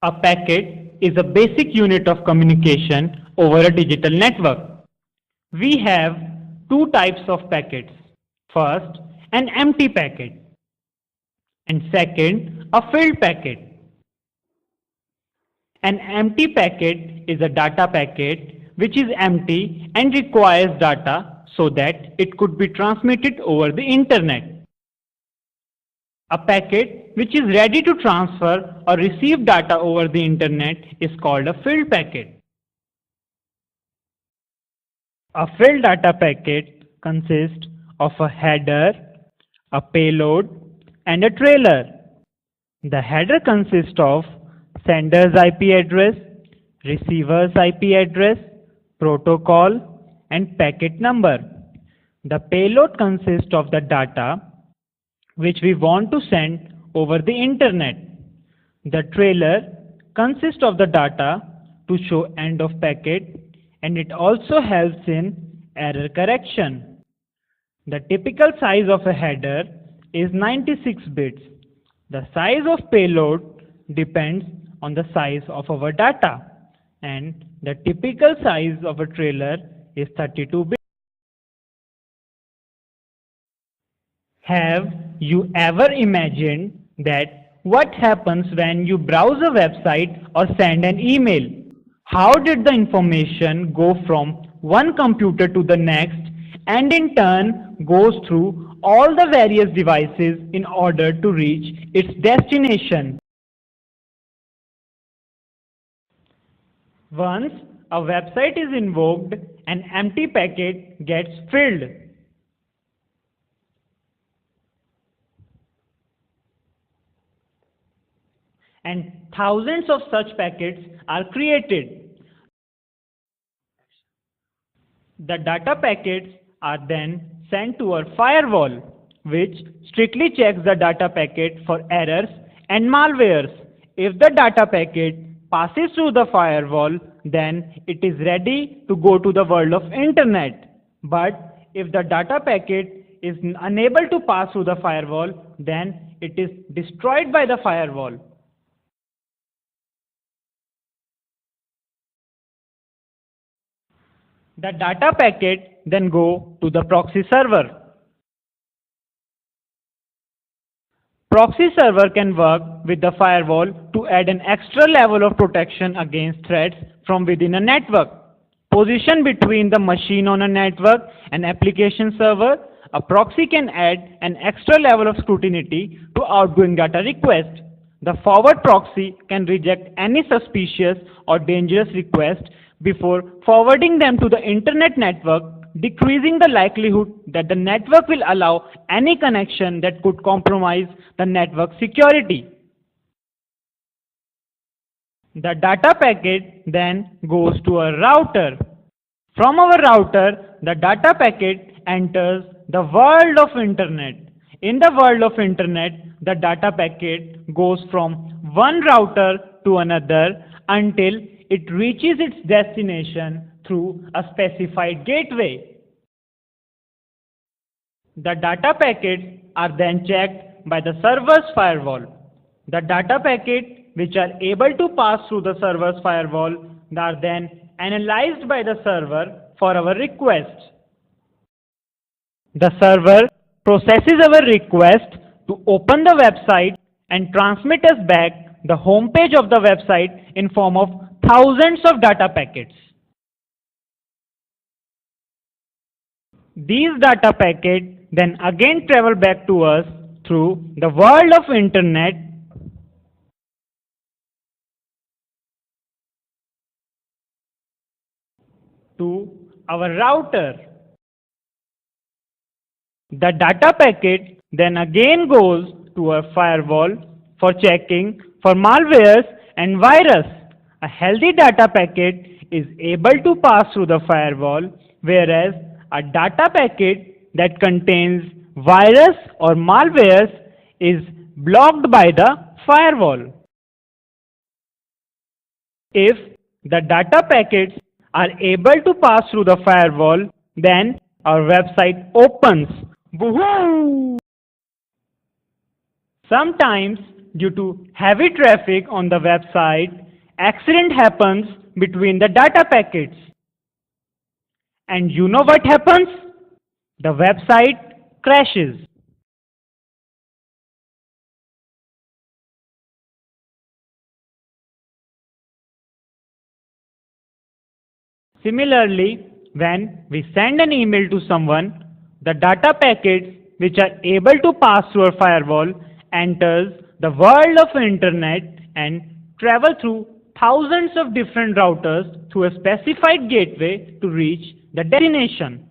A packet is a basic unit of communication over a digital network. We have two types of packets. First, an empty packet, and second, a filled packet. An empty packet is a data packet which is empty and requires data so that it could be transmitted over the internet. A packet which is ready to transfer or receive data over the internet is called a filled packet. A filled data packet consists of a header, a payload, and a trailer. The header consists of sender's IP address, receiver's IP address, protocol, and packet number. The payload consists of the data which we want to send over the internet. The trailer consists of the data to show end of packet, and it also helps in error correction. The typical size of a header is 96 bits. The size of payload depends on the size of our data, and the typical size of a trailer is 32 bits. Have you ever imagined that what happens when you browse a website or send an email? How did the information go from one computer to the next and in turn goes through all the various devices in order to reach its destination? Once a website is invoked, an empty packet gets filled. And thousands of such packets are created. The data packets are then sent to a firewall, which strictly checks the data packet for errors and malwares. If the data packet passes through the firewall, then it is ready to go to the world of internet. But if the data packet is unable to pass through the firewall, then it is destroyed by the firewall. The data packet then go to the proxy server. Proxy server can work with the firewall to add an extra level of protection against threats from within a network. Position between the machine on a network and application server, a proxy can add an extra level of scrutiny to outgoing data requests. The forward proxy can reject any suspicious or dangerous request before forwarding them to the internet network, decreasing the likelihood that the network will allow any connection that could compromise the network security. The data packet then goes to a router. From our router, the data packet enters the world of internet. In the world of internet, the data packet goes from one router to another until it reaches its destination through a specified gateway. The data packets are then checked by the server's firewall. The data packets which are able to pass through the server's firewall are then analyzed by the server for our request. The server processes our request to open the website and transmit us back the home page of the website in form of thousands of data packets. These data packets then again travel back to us through the world of internet to our router. The data packet then again goes to a firewall for checking for malwares and virus. A healthy data packet is able to pass through the firewall, whereas a data packet that contains virus or malwares is blocked by the firewall. If the data packets are able to pass through the firewall, then our website opens. Woohoo! Sometimes Due to heavy traffic on the website, accident happens between the data packets. And you know what happens? The website crashes. Similarly, when we send an email to someone, the data packets which are able to pass through a firewall enters the world of internet and travel through thousands of different routers through a specified gateway to reach the destination.